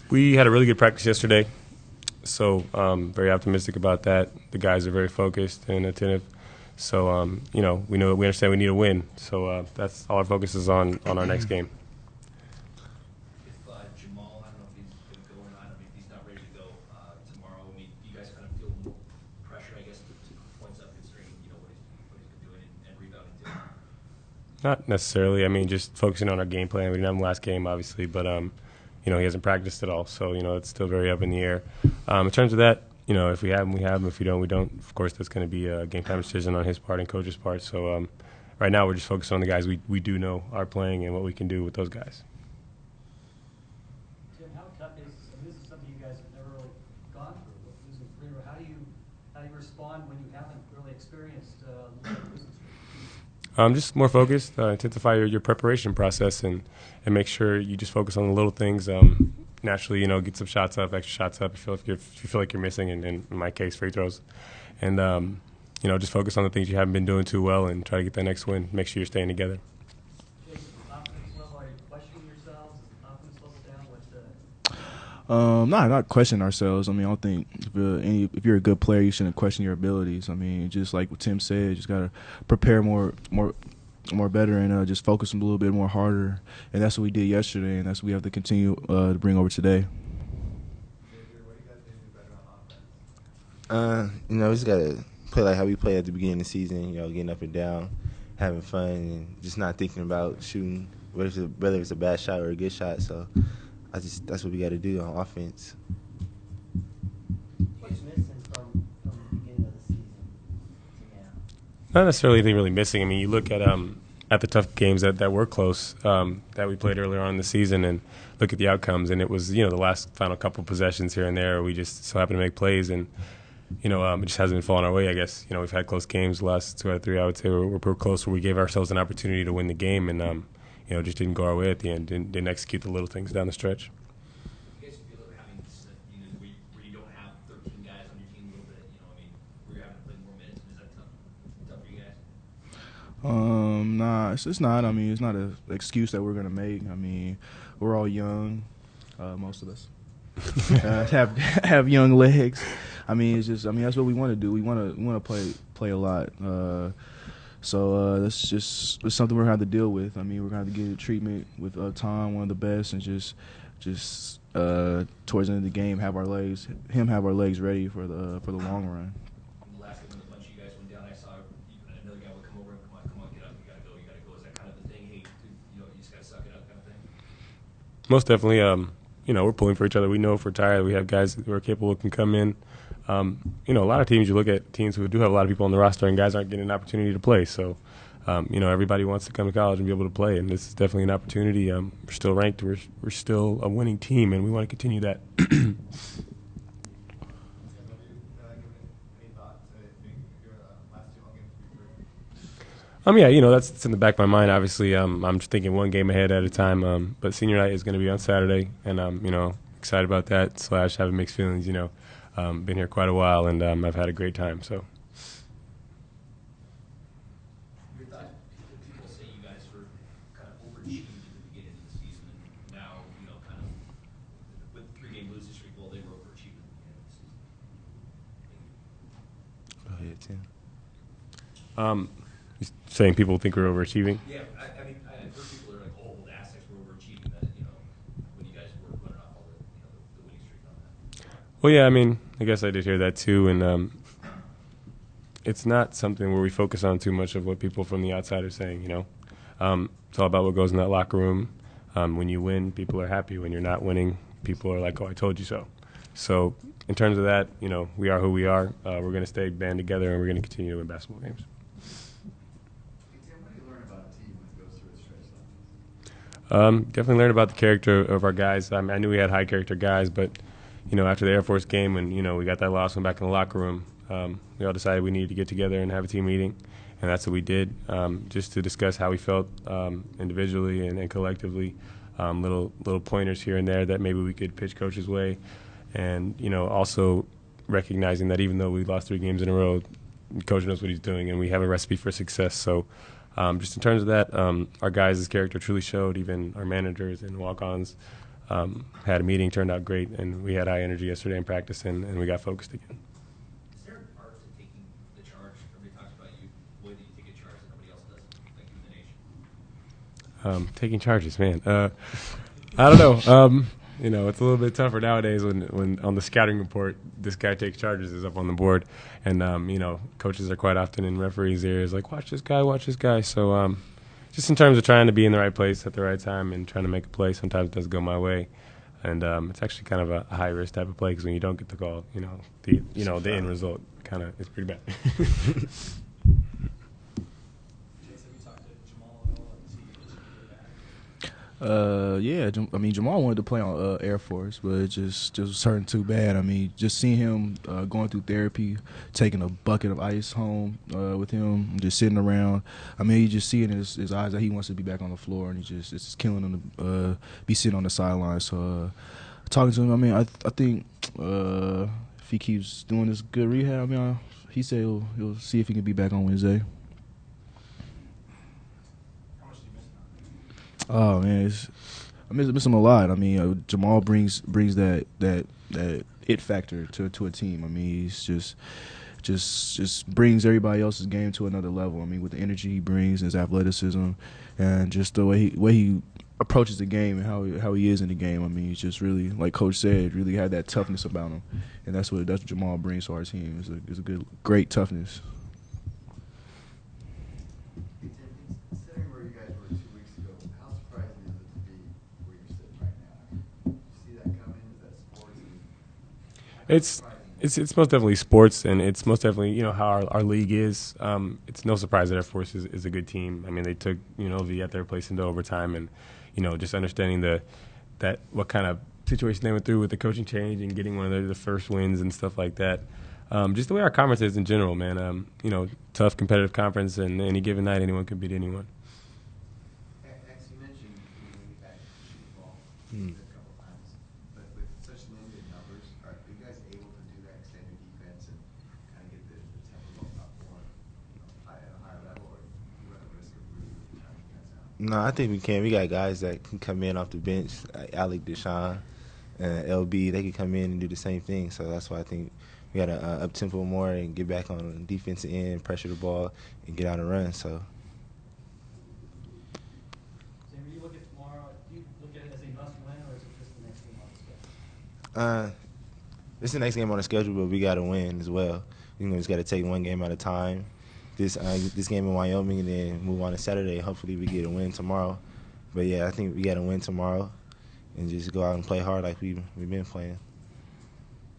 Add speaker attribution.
Speaker 1: We had a really good practice yesterday, so very optimistic about that. The guys are very focused and attentive. So, we understand we need a win. So that's all our focus is on our next game.
Speaker 2: If Jamal, I don't know if he's going to go or not. I mean, if he's not ready to go tomorrow, I mean, do you guys kind of feel more pressure, I guess, to points up considering, what he's been doing and rebounding too?
Speaker 1: Not necessarily. I mean, just focusing on our game plan. We didn't have him last game, obviously, but he hasn't practiced at all. So, it's still very up in the air. In terms of that, if we have him, we have him. If we don't, we don't. Of course, that's going to be a game time decision on his part and coach's part. So right now we're just focused on the guys we do know are playing and what we can do with those guys.
Speaker 3: Tim, how tough is this? Is something you guys have never really gone through, losing three in a row. How do you respond when you haven't really experienced losing streak?
Speaker 1: Just more focused, intensify your preparation process and make sure you just focus on the little things. Naturally, get some shots up, extra shots up. If you feel like you're missing, and in my case, free throws, and just focus on the things you haven't been doing too well, and try to get that next win. Make sure you're staying together.
Speaker 3: Confidence level, are you questioning yourselves? Is the confidence level down?
Speaker 4: Not questioning ourselves. I mean, I don't think if you're a good player, you shouldn't question your abilities. I mean, just like what Tim said, just gotta prepare more better and just focus a little bit more harder. And that's what we did yesterday, and that's what we have to continue to bring over today.
Speaker 5: Xavier, what do you guys need to do better on offense?
Speaker 6: We just gotta play like how we played at the beginning of the season. Getting up and down, having fun, and just not thinking about shooting, whether it's a bad shot or a good shot. So that's what we got to do on offense.
Speaker 7: What's missing from the beginning of the season to now?
Speaker 1: Not necessarily anything really missing. I mean, you look at the tough games that were close that we played earlier on in the season, and look at the outcomes. And it was the last final couple possessions here and there. We just so happened to make plays, and it just hasn't been falling our way. I guess we've had close games. The last 2 out of 3, I would say, we're pretty close where we gave ourselves an opportunity to win the game, and just didn't go our way at the end. Didn't execute the little things down the stretch.
Speaker 2: You guys feel like having this, where you don't have 13 guys on your team a little bit, where you're having to play more minutes. Is that tough for you guys?
Speaker 4: Nah, it's not. I mean, it's not an excuse that we're gonna make. I mean, we're all young, most of us. have young legs. I mean, that's what we want to do. We want to play a lot. So that's something we're gonna have to deal with. I mean, we're gonna have to get treatment with Tom, one of the best, and just towards the end of the game, have our legs ready for the long run.
Speaker 2: The last game when a bunch of you guys went down, I saw another guy would come over and come on, get up, you gotta go. Is that kind of the thing? Hey, you just gotta suck it up, kind of thing.
Speaker 1: Most definitely. We're pulling for each other. We know if we're tired, we have guys who are capable can come in. A lot of teams, you look at teams who do have a lot of people on the roster and guys aren't getting an opportunity to play. So, everybody wants to come to college and be able to play, and this is definitely an opportunity. We're still ranked. We're still a winning team, and we want to continue that. That's in the back of my mind. Obviously, I'm just thinking one game ahead at a time. But senior night is going to be on Saturday, and excited about that. / having mixed feelings. Been here quite a while, and I've had a great time. So.
Speaker 2: Your thoughts? People say you guys were kind of overachieved at the beginning of the season, and now kind of with 3-game losing streak, they were overachieving at the beginning of the season.
Speaker 6: Go ahead, Tim.
Speaker 1: Saying people think we're overachieving?
Speaker 2: Yeah, I mean, I heard people are like, the Aztecs were overachieving that, when you guys were running off all the winning streak on that.
Speaker 1: Well, yeah, I mean, I guess I did hear that too, and it's not something where we focus on too much of what people from the outside are saying, It's all about what goes in that locker room. When you win, people are happy. When you're not winning, people are like, oh, I told you so. So in terms of that, we are who we are. We're going to stay band together, and we're going to continue to win basketball games. Definitely learned about the character of our guys. I knew we had high character guys, but after the Air Force game, when we got that loss, went back in the locker room, we all decided we needed to get together and have a team meeting, and that's what we did, just to discuss how we felt individually and collectively. Little pointers here and there that maybe we could pitch coach's way, and also recognizing that even though we lost 3 games in a row, coach knows what he's doing, and we have a recipe for success. So. Just in terms of that, our guys' character truly showed, even our managers and walk-ons. Had a meeting, turned out great, and we had high energy yesterday in practice, and we got focused again.
Speaker 2: Is there an art to taking the charge? Everybody talks about you, the way that you take a charge that nobody else does, like you in the nation.
Speaker 1: Taking charges, man. I don't know. It's a little bit tougher nowadays when on the scouting report, this guy takes charges is up on the board. And, coaches are quite often in referees' ears like, watch this guy. So just in terms of trying to be in the right place at the right time and trying to make a play, sometimes it doesn't go my way. And it's actually kind of a high-risk type of play because when you don't get the call, the end result kind of is pretty bad.
Speaker 4: Yeah, I mean Jamal wanted to play on Air Force, but it just was hurting too bad. I mean, just seeing him going through therapy, taking a bucket of ice home with him, just sitting around. I mean, you just see in his eyes that he wants to be back on the floor, and it's just killing him to be sitting on the sidelines. So talking to him, I mean, I think if he keeps doing this good rehab, I mean, he said he'll see if he can be back on Wednesday. Oh man, I miss him a lot. I mean, Jamal brings that it factor to a team. I mean, he's just brings everybody else's game to another level. I mean, with the energy he brings, his athleticism, and just the way he approaches the game and how he is in the game. I mean, he's just really, like Coach said, really had that toughness about him, and that's what Jamal brings to our team. It's a great toughness.
Speaker 5: Considering where you guys were 2 weeks ago, how surprising is it to be where you're sitting right now? Did you see that coming? Is that sports?
Speaker 1: It's most definitely sports, and it's most definitely how our league is. It's no surprise that Air Force is a good team. I mean, they took the at their place into overtime, and just understanding that what kind of situation they went through with the coaching change and getting one of the first wins and stuff like that. Just the way our conference is in general, man. Tough competitive conference, and any given night anyone can beat anyone.
Speaker 5: X, you mentioned you guys shoot the ball a couple times, but with such limited numbers, are you guys able to do that extended defense and kind of get the tempo up more at a higher level, or you run the risk of really timing you guys out?
Speaker 6: No, I think we can. We got guys that can come in off the bench, like Alec Deshaun, LB. They can come in and do the same thing. So that's why I think we got to up tempo more and get back on the defensive end, pressure the ball, and get out and run. So.
Speaker 3: Xavier, you look at tomorrow. Do you look at it as a must-win, or is it just the next game on the schedule?
Speaker 6: It's the next game on the schedule, but we got to win as well. Just got to take one game at a time. This game in Wyoming, and then move on to Saturday. Hopefully, we get a win tomorrow. But yeah, I think we got to win tomorrow, and just go out and play hard like we've been playing.